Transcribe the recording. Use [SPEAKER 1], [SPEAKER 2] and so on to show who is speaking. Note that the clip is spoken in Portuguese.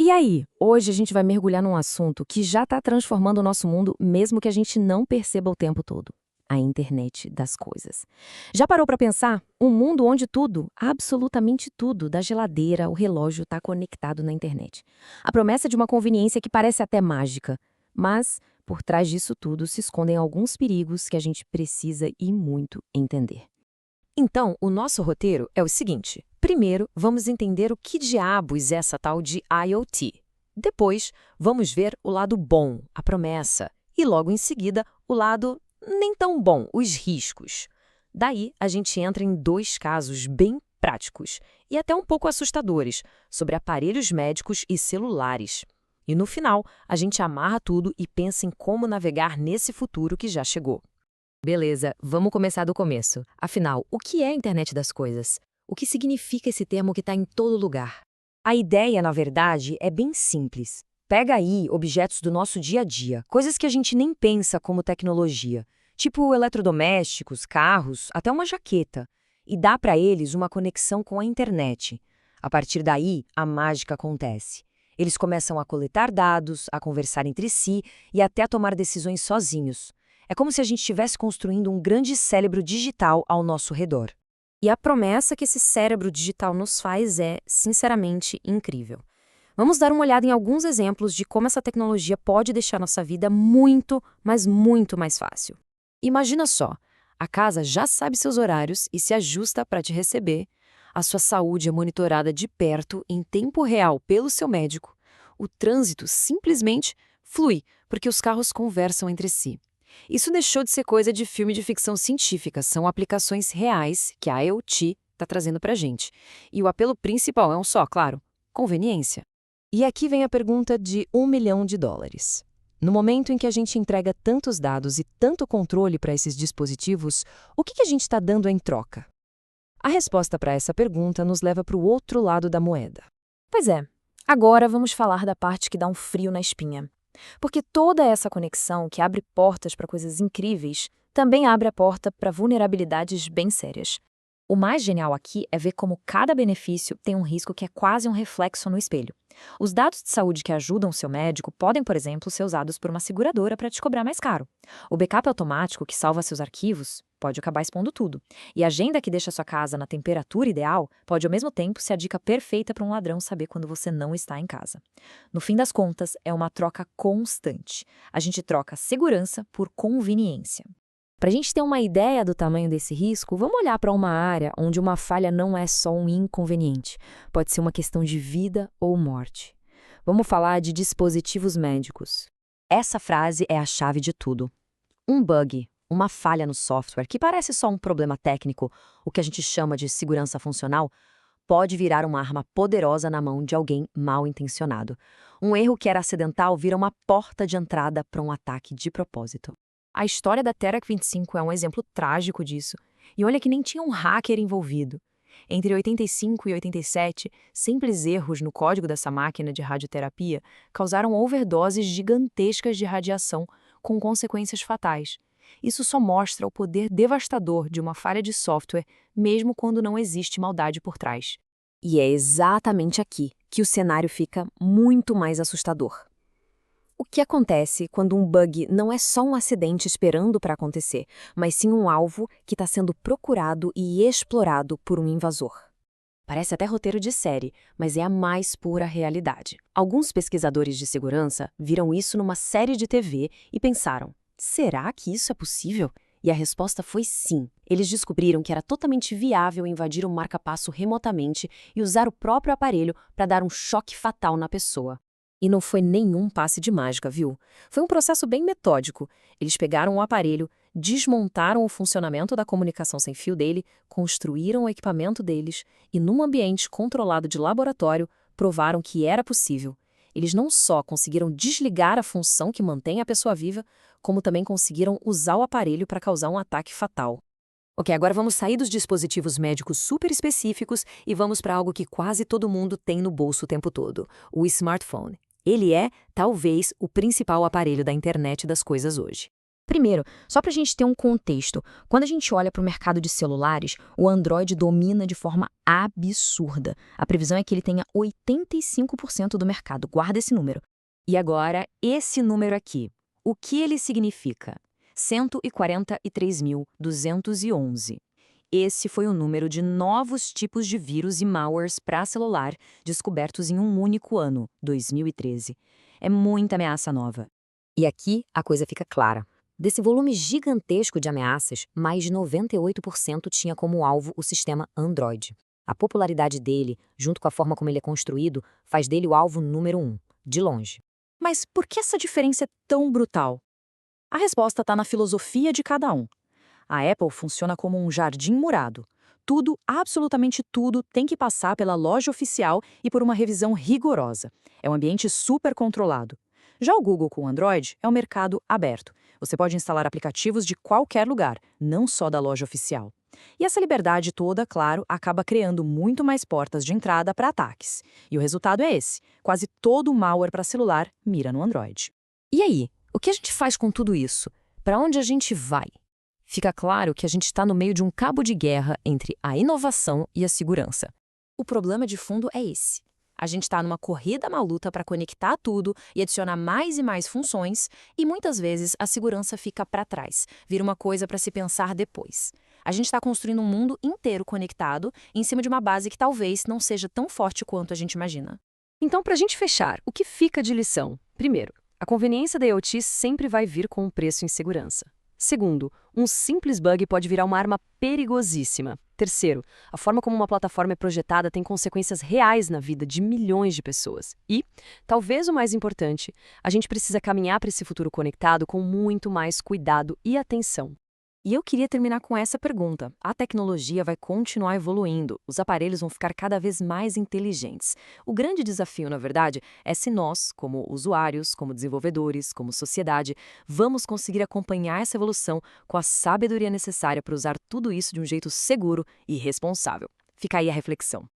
[SPEAKER 1] E aí, hoje a gente vai mergulhar num assunto que já está transformando o nosso mundo, mesmo que a gente não perceba o tempo todo: a internet das coisas. Já parou para pensar? Um mundo onde tudo, absolutamente tudo, da geladeira ao relógio está conectado na internet. A promessa de uma conveniência que parece até mágica. Mas, por trás disso tudo, se escondem alguns perigos que a gente precisa e muito entender.
[SPEAKER 2] Então, o nosso roteiro é o seguinte. Primeiro, vamos entender o que diabos é essa tal de IoT. Depois, vamos ver o lado bom, a promessa. E logo em seguida, o lado nem tão bom, os riscos. Daí, a gente entra em dois casos bem práticos e até um pouco assustadores sobre aparelhos médicos e celulares. E no final, a gente amarra tudo e pensa em como navegar nesse futuro que já chegou.
[SPEAKER 1] Beleza, vamos começar do começo. Afinal, o que é a internet das coisas? O que significa esse termo que está em todo lugar?
[SPEAKER 2] A ideia, na verdade, é bem simples. Pega aí objetos do nosso dia a dia, coisas que a gente nem pensa como tecnologia, tipo eletrodomésticos, carros, até uma jaqueta, e dá para eles uma conexão com a internet. A partir daí, a mágica acontece. Eles começam a coletar dados, a conversar entre si e até a tomar decisões sozinhos. É como se a gente estivesse construindo um grande cérebro digital ao nosso redor.
[SPEAKER 1] E a promessa que esse cérebro digital nos faz é, sinceramente, incrível. Vamos dar uma olhada em alguns exemplos de como essa tecnologia pode deixar nossa vida muito, mas muito mais fácil. Imagina só, a casa já sabe seus horários e se ajusta para te receber, a sua saúde é monitorada de perto, em tempo real, pelo seu médico, o trânsito simplesmente flui, porque os carros conversam entre si. Isso deixou de ser coisa de filme de ficção científica, são aplicações reais que a IoT está trazendo para a gente. E o apelo principal é um só, claro: conveniência. E aqui vem a pergunta de US$ 1 milhão. No momento em que a gente entrega tantos dados e tanto controle para esses dispositivos, o que a gente está dando em troca? A resposta para essa pergunta nos leva para o outro lado da moeda.
[SPEAKER 3] Pois é, agora vamos falar da parte que dá um frio na espinha. Porque toda essa conexão que abre portas para coisas incríveis também abre a porta para vulnerabilidades bem sérias. O mais genial aqui é ver como cada benefício tem um risco que é quase um reflexo no espelho. Os dados de saúde que ajudam o seu médico podem, por exemplo, ser usados por uma seguradora para te cobrar mais caro. O backup automático que salva seus arquivos pode acabar expondo tudo. E a agenda que deixa sua casa na temperatura ideal pode, ao mesmo tempo, ser a dica perfeita para um ladrão saber quando você não está em casa. No fim das contas, é uma troca constante. A gente troca segurança por conveniência.
[SPEAKER 1] Para a gente ter uma ideia do tamanho desse risco, vamos olhar para uma área onde uma falha não é só um inconveniente, pode ser uma questão de vida ou morte. Vamos falar de dispositivos médicos.
[SPEAKER 2] Essa frase é a chave de tudo. Um bug, uma falha no software, que parece só um problema técnico, o que a gente chama de segurança funcional, pode virar uma arma poderosa na mão de alguém mal intencionado. Um erro que era acidental vira uma porta de entrada para um ataque de propósito.
[SPEAKER 3] A história da Terac 25 é um exemplo trágico disso. E olha que nem tinha um hacker envolvido. Entre 85 e 87, simples erros no código dessa máquina de radioterapia causaram overdoses gigantescas de radiação, com consequências fatais. Isso só mostra o poder devastador de uma falha de software, mesmo quando não existe maldade por trás.
[SPEAKER 1] E é exatamente aqui que o cenário fica muito mais assustador. O que acontece quando um bug não é só um acidente esperando para acontecer, mas sim um alvo que está sendo procurado e explorado por um invasor? Parece até roteiro de série, mas é a mais pura realidade. Alguns pesquisadores de segurança viram isso numa série de TV e pensaram: será que isso é possível? E a resposta foi sim. Eles descobriram que era totalmente viável invadir um marca-passo remotamente e usar o próprio aparelho para dar um choque fatal na pessoa. E não foi nenhum passe de mágica, viu? Foi um processo bem metódico. Eles pegaram o aparelho, desmontaram o funcionamento da comunicação sem fio dele, construíram o equipamento deles e, num ambiente controlado de laboratório, provaram que era possível. Eles não só conseguiram desligar a função que mantém a pessoa viva, como também conseguiram usar o aparelho para causar um ataque fatal. Ok, agora vamos sair dos dispositivos médicos super específicos e vamos para algo que quase todo mundo tem no bolso o tempo todo: o smartphone. Ele é, talvez, o principal aparelho da internet das coisas hoje.
[SPEAKER 3] Primeiro, só para a gente ter um contexto, quando a gente olha para o mercado de celulares, o Android domina de forma absurda. A previsão é que ele tenha 85% do mercado. Guarda esse número.
[SPEAKER 2] E agora, esse número aqui. O que ele significa? 143.211. Esse foi o número de novos tipos de vírus e malwares para celular descobertos em um único ano, 2013. É muita ameaça nova.
[SPEAKER 1] E aqui a coisa fica clara. Desse volume gigantesco de ameaças, mais de 98% tinha como alvo o sistema Android. A popularidade dele, junto com a forma como ele é construído, faz dele o alvo número 1, de longe.
[SPEAKER 4] Mas por que essa diferença é tão brutal? A resposta está na filosofia de cada um. A Apple funciona como um jardim murado. Tudo, absolutamente tudo, tem que passar pela loja oficial e por uma revisão rigorosa. É um ambiente super controlado. Já o Google com o Android é um mercado aberto. Você pode instalar aplicativos de qualquer lugar, não só da loja oficial. E essa liberdade toda, claro, acaba criando muito mais portas de entrada para ataques. E o resultado é esse: quase todo o malware para celular mira no Android.
[SPEAKER 2] E aí, o que a gente faz com tudo isso? Para onde a gente vai? Fica claro que a gente está no meio de um cabo de guerra entre a inovação e a segurança.
[SPEAKER 3] O problema de fundo é esse. A gente está numa corrida maluca para conectar tudo e adicionar mais e mais funções, e muitas vezes a segurança fica para trás, vira uma coisa para se pensar depois. A gente está construindo um mundo inteiro conectado em cima de uma base que talvez não seja tão forte quanto a gente imagina.
[SPEAKER 2] Então, para a gente fechar, o que fica de lição? Primeiro, a conveniência da IoT sempre vai vir com um preço em segurança. Segundo, um simples bug pode virar uma arma perigosíssima. Terceiro, a forma como uma plataforma é projetada tem consequências reais na vida de milhões de pessoas. E, talvez o mais importante, a gente precisa caminhar para esse futuro conectado com muito mais cuidado e atenção.
[SPEAKER 3] E eu queria terminar com essa pergunta. A tecnologia vai continuar evoluindo, os aparelhos vão ficar cada vez mais inteligentes. O grande desafio, na verdade, é se nós, como usuários, como desenvolvedores, como sociedade, vamos conseguir acompanhar essa evolução com a sabedoria necessária para usar tudo isso de um jeito seguro e responsável. Fica aí a reflexão.